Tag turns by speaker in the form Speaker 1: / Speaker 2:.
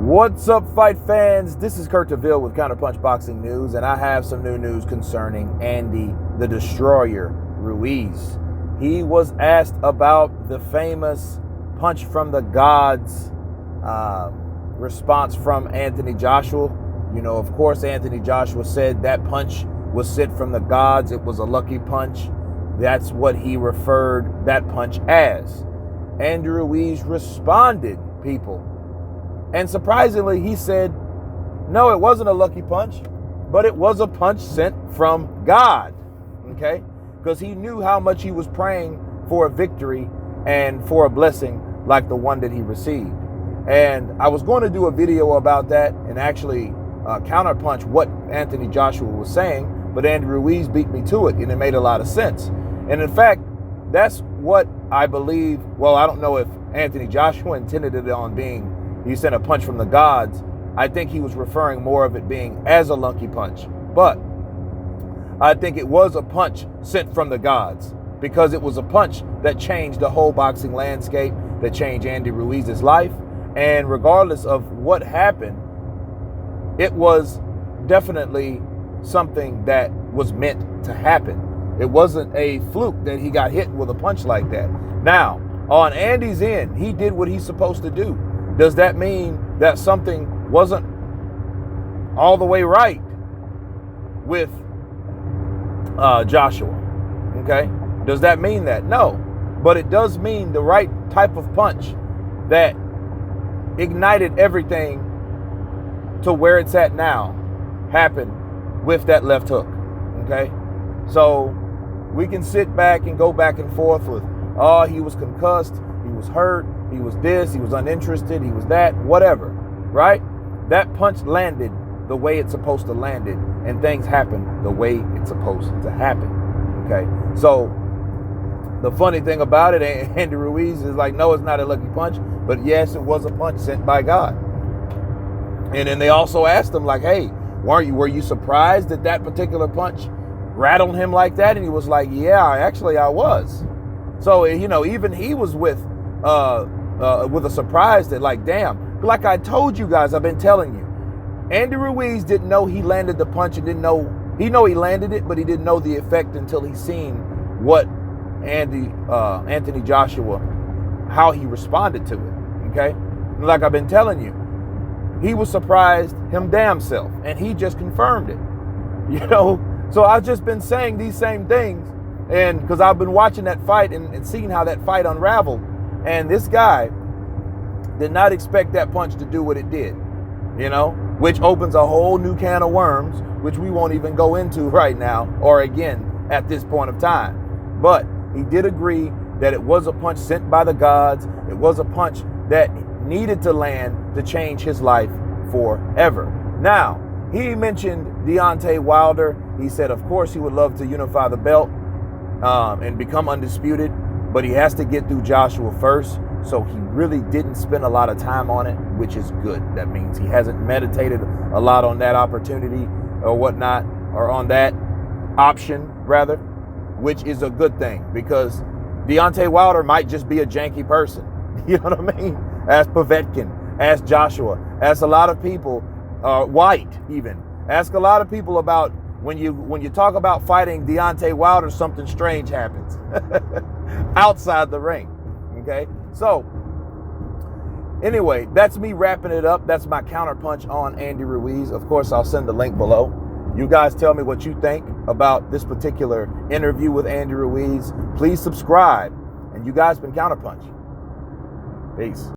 Speaker 1: What's up, fight fans? This is Kurt DeVille with Counterpunch Boxing News, and I have some new news concerning Andy the Destroyer Ruiz. He was asked about the famous punch from the gods response from Anthony Joshua. You know, of course, Anthony Joshua said that punch was sent from the gods. It was a lucky punch. That's what he referred that punch as. Andy Ruiz responded, people. And surprisingly, he said, no, it wasn't a lucky punch, but it was a punch sent from God, okay? Because he knew how much he was praying for a victory and for a blessing like the one that he received. And I was going to do a video about that and actually counterpunch what Anthony Joshua was saying, but Andy Ruiz beat me to it, and it made a lot of sense. And in fact, that's what I believe. Well, I don't know if Anthony Joshua intended it on being he sent a punch from the gods. I think he was referring more of it being as a lucky punch. But I think it was a punch sent from the gods because it was a punch that changed the whole boxing landscape, that changed Andy Ruiz's life. And regardless of what happened, it was definitely something that was meant to happen. It wasn't a fluke that he got hit with a punch like that. Now, on Andy's end, he did what he's supposed to do. Does that mean that something wasn't all the way right with Joshua? Okay? Does that mean that? No. But it does mean the right type of punch that ignited everything to where it's at now happened with that left hook. Okay? So we can sit back and go back and forth with, oh, he was concussed, he was hurt, he was this, he was uninterested, he was that, whatever, right? That punch landed the way it's supposed to land it, and things happen the way it's supposed to happen, okay? So the funny thing about it, Andy Ruiz is like, no, it's not a lucky punch, but yes, it was a punch sent by God. And then they also asked him like, hey, were you surprised that that particular punch rattled him like that? And he was like, yeah, actually I was. So, you know, even he was with a surprise that like, damn, like I told you guys, I've been telling you, Andy Ruiz didn't know he landed the punch and he landed it, but he didn't know the effect until he seen what Anthony Joshua, how he responded to it, okay? Like I've been telling you, he was surprised him damn self, and he just confirmed it, you know? So I've just been saying these same things, and because I've been watching that fight and seeing how that fight unraveled, and this guy did not expect that punch to do what it did, you know, which opens a whole new can of worms, which we won't even go into right now or again at this point of time. But he did agree that it was a punch sent by the gods. It was a punch that needed to land to change his life forever. Now, he mentioned Deontay Wilder. He said, of course, he would love to unify the belt and become undisputed, but he has to get through Joshua first. So he really didn't spend a lot of time on it, which is good. That means he hasn't meditated a lot on that opportunity or whatnot, or on that option rather, which is a good thing because Deontay Wilder might just be a janky person. You know what I mean? Ask Povetkin, ask Joshua, ask a lot of people, White even. Ask a lot of people about when you talk about fighting Deontay Wilder, something strange happens outside the ring, okay? So, anyway, that's me wrapping it up. That's my counterpunch on Andy Ruiz. Of course, I'll send the link below. You guys tell me what you think about this particular interview with Andy Ruiz. Please subscribe. And you guys been Counterpunch. Peace.